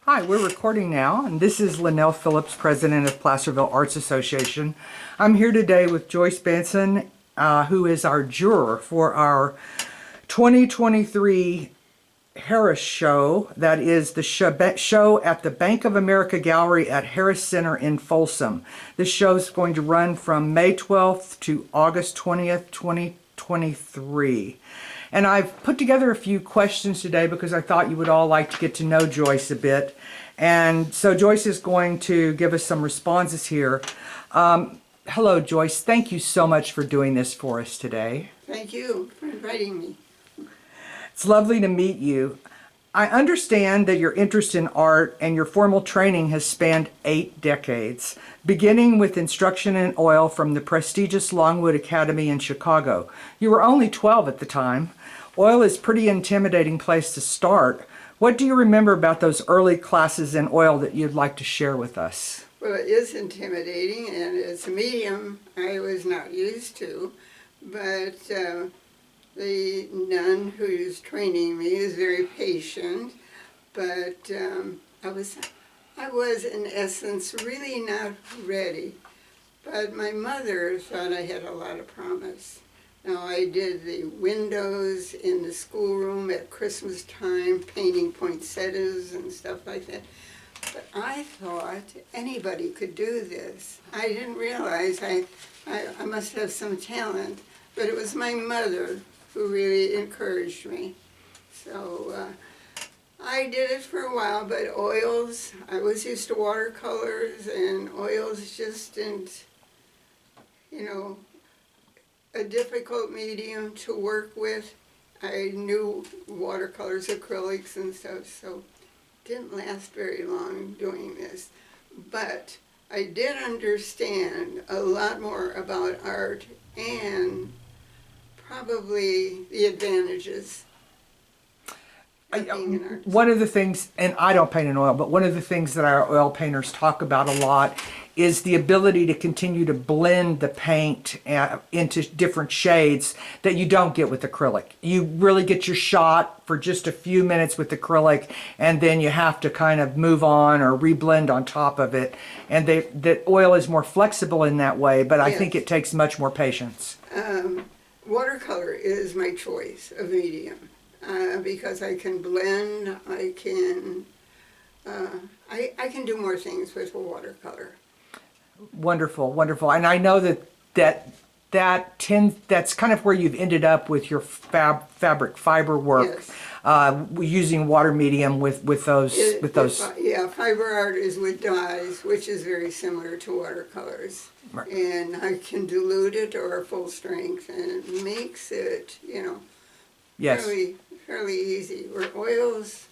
Hi, we're recording now, and this is Lynell Phillips, president of Placerville Arts Association. I'm here today with Joyce Bahnsen, who is our juror for our 2023 Harris Show. That is the show at the Bank of America Gallery at Harris Center in Folsom. This show is going to run from May 12th to August 20th, 2023. And I've put together a few questions today because I thought you would all like to get to know Joyce a bit. And so Joyce is going to give us some responses here. Hello, Joyce. Thank you so much for doing this for us today. Thank you for inviting me. It's lovely to meet you. I understand that your interest in art and your formal training has spanned 8 decades, beginning with instruction in oil from the prestigious Longwood Academy in Chicago. You were only 12 at the time. Oil is a pretty intimidating place to start. What do you remember about those early classes in oil that you'd like to share with us? Well, it is intimidating, and it's a medium I was not used to, but the nun who's training me is very patient, but I was in essence really not ready. But my mother thought I had a lot of promise. Now, I did the windows in the schoolroom at Christmas time, painting poinsettias and stuff like that. But I thought anybody could do this. I didn't realize I must have some talent, but it was my mother who really encouraged me. So I did it for a while, but oils, I was used to watercolors, and oils just didn't, a difficult medium to work with. I knew watercolors, acrylics and stuff, so didn't last very long doing this. But I did understand a lot more about art and probably the advantages of being an artist. One of the things, and I don't paint in oil, but one of the things that our oil painters talk about a lot is the ability to continue to blend the paint into different shades that you don't get with acrylic. You really get your shot for just a few minutes with acrylic, and then you have to kind of move on or reblend on top of it. And that oil is more flexible in that way, but I think it takes much more patience. Watercolor is my choice of medium because I can blend, I can do more things with a watercolor. Wonderful, wonderful. And I know that's kind of where you've ended up with your fabric fiber work, using water medium with those. Yeah, fiber art is with dyes, which is very similar to watercolors. Right. And I can dilute it or full strength, and it makes it, yes, fairly easy. Where oils,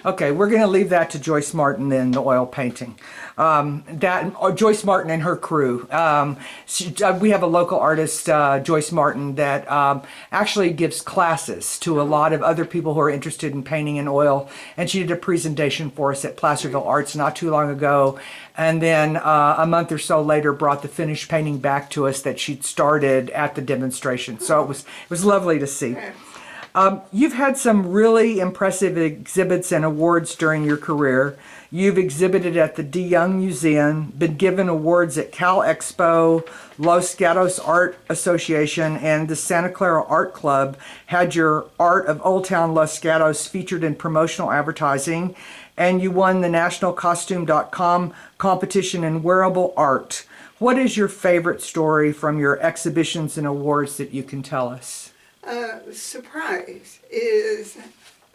Okay, we're going to leave that to Joyce Martin then, the oil painting. Joyce Martin and her crew. We have a local artist, Joyce Martin, that actually gives classes to a lot of other people who are interested in painting in oil. And she did a presentation for us at Placerville Arts not too long ago. And then a month or so later brought the finished painting back to us that she'd started at the demonstration. So it was lovely to see. You've had some really impressive exhibits and awards during your career. You've exhibited at the De Young Museum, been given awards at Cal Expo, Los Gatos Art Association, and the Santa Clara Art Club. Had your art of Old Town Los Gatos featured in promotional advertising, and you won the nationalcostume.com competition in wearable art. What is your favorite story from your exhibitions and awards that you can tell us? Surprise is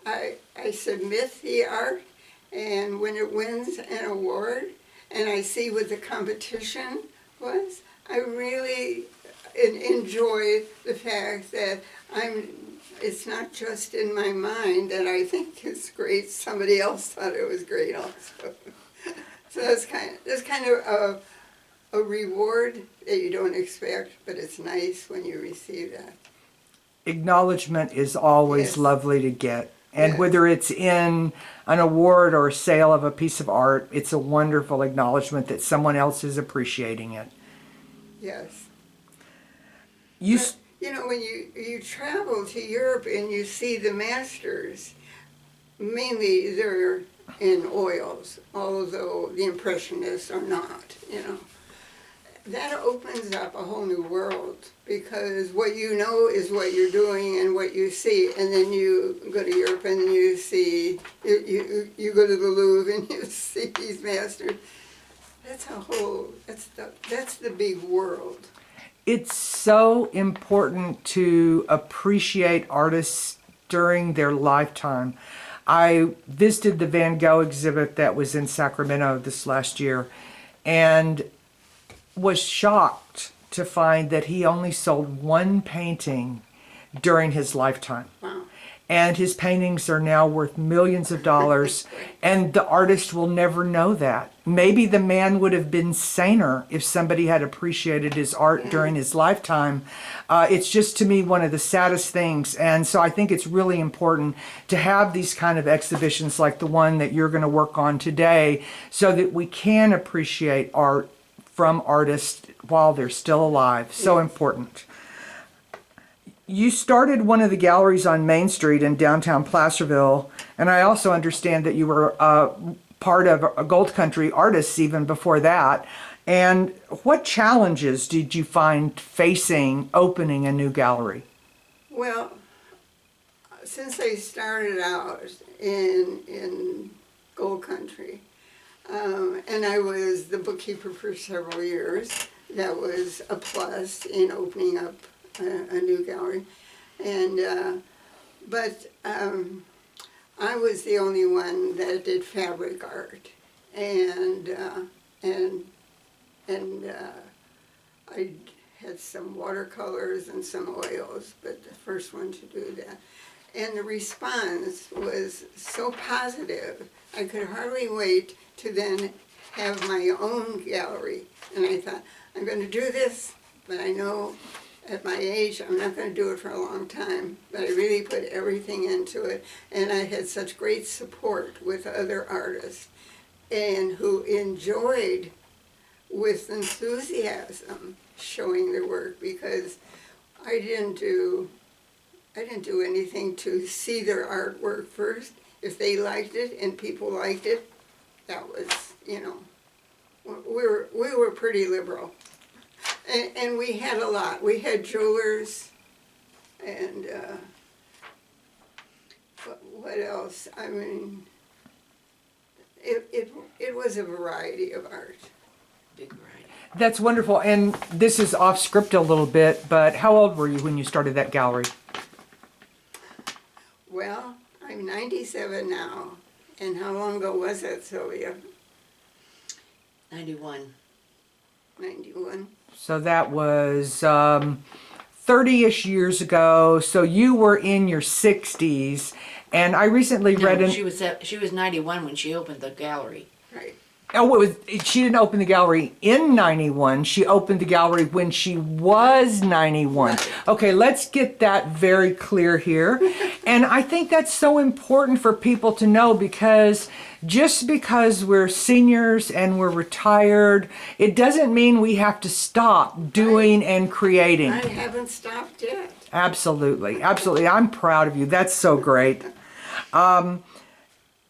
I submit the art, and when it wins an award and I see what the competition was, I really enjoy the fact that it's not just in my mind that I think it's great, somebody else thought it was great also. So that's kind of a reward that you don't expect, but it's nice when you receive that. Acknowledgement is always lovely to get. And Yes. whether it's in an award or a sale of a piece of art, it's a wonderful acknowledgement that someone else is appreciating it. Yes. But, when you travel to Europe and you see the masters, mainly they're in oils, although the Impressionists are not, you know. That opens up a whole new world, because what you know is what you're doing and what you see, and then you go to Europe and you see, you go to the Louvre and you see these masters. That's a whole, that's the big world. It's so important to appreciate artists during their lifetime. I visited the Van Gogh exhibit that was in Sacramento this last year, and was shocked to find that he only sold one painting during his lifetime. Wow. And his paintings are now worth millions of dollars, and the artist will never know that. Maybe the man would have been saner if somebody had appreciated his art during his lifetime. It's just, to me, one of the saddest things. And so I think it's really important to have these kind of exhibitions like the one that you're going to work on today, so that we can appreciate art from artists while they're still alive. So important. You started one of the galleries on Main Street in downtown Placerville, and I also understand that you were part of a Gold Country Artists even before that. And what challenges did you find facing opening a new gallery? Well, since I started out in Gold Country, and I was the bookkeeper for several years, that was a plus in opening up a new gallery, and but I was the only one that did fabric art, and I had some watercolors and some oils, but the first one to do that, and the response was so positive. I could hardly wait to then have my own gallery, and I thought, I'm going to do this, but I know at my age I'm not going to do it for a long time, but I really put everything into it, and I had such great support with other artists, and who enjoyed with enthusiasm showing their work, because I didn't do anything to see their artwork first. If they liked it and people liked it, that was, you know, we were pretty liberal. And we had a lot. We had jewelers, and what else? I mean, it was a variety of art. Big variety. That's wonderful. And this is off script a little bit, but how old were you when you started that gallery? Well, I'm 97 now. And how long ago was that, Sylvia? 91. 91. So that was 30-ish years ago. So you were in your 60s. And I recently read... No, she was 91 when she opened the gallery. Right. Oh, she didn't open the gallery in 91. She opened the gallery when she was 91. Okay, let's get that very clear here. And I think that's so important for people to know, because just because we're seniors and we're retired, it doesn't mean we have to stop doing and creating. I haven't stopped yet. Absolutely, absolutely. I'm proud of you. That's so great.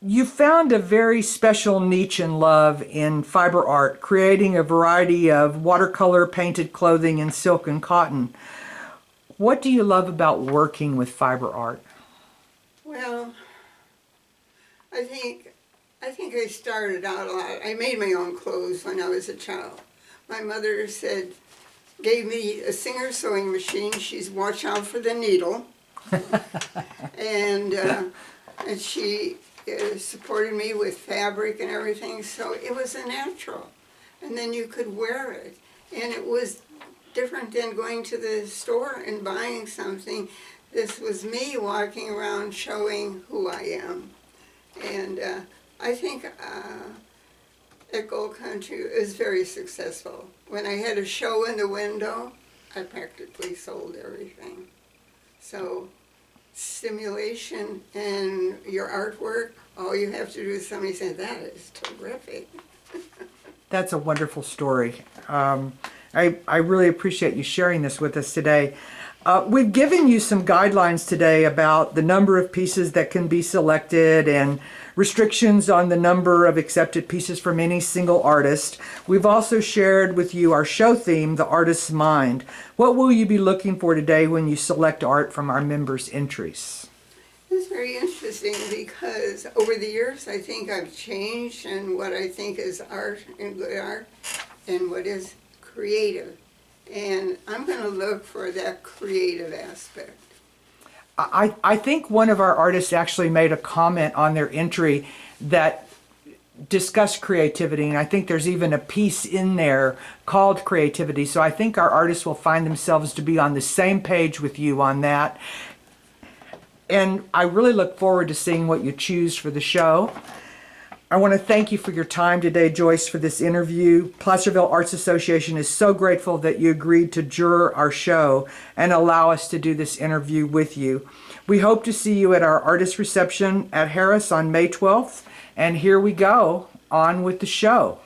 You found a very special niche and love in fiber art, creating a variety of watercolor painted clothing in silk and cotton. What do you love about working with fiber art? Well, I think I started out a lot. I made my own clothes when I was a child. My mother gave me a Singer sewing machine. She's watch out for the needle, and she supported me with fabric and everything, so it was a natural. And then you could wear it, and it was different than going to the store and buying something. This was me walking around showing who I am. And I think at Gold Country it was very successful. When I had a show in the window, I practically sold everything. So stimulation and your artwork, all you have to do is somebody say, that is terrific. That's a wonderful story. I really appreciate you sharing this with us today. We've given you some guidelines today about the number of pieces that can be selected and restrictions on the number of accepted pieces from any single artist. We've also shared with you our show theme, The Artist's Mind. What will you be looking for today when you select art from our members' entries? It's very interesting because over the years I think I've changed in what I think is art and good art and what is creative. And I'm going to look for that creative aspect. I think one of our artists actually made a comment on their entry that discussed creativity, and I think there's even a piece in there called creativity. So I think our artists will find themselves to be on the same page with you on that. And I really look forward to seeing what you choose for the show. I want to thank you for your time today, Joyce, for this interview. Placerville Arts Association is so grateful that you agreed to juror our show and allow us to do this interview with you. We hope to see you at our artist reception at Harris on May 12th. And here we go, on with the show.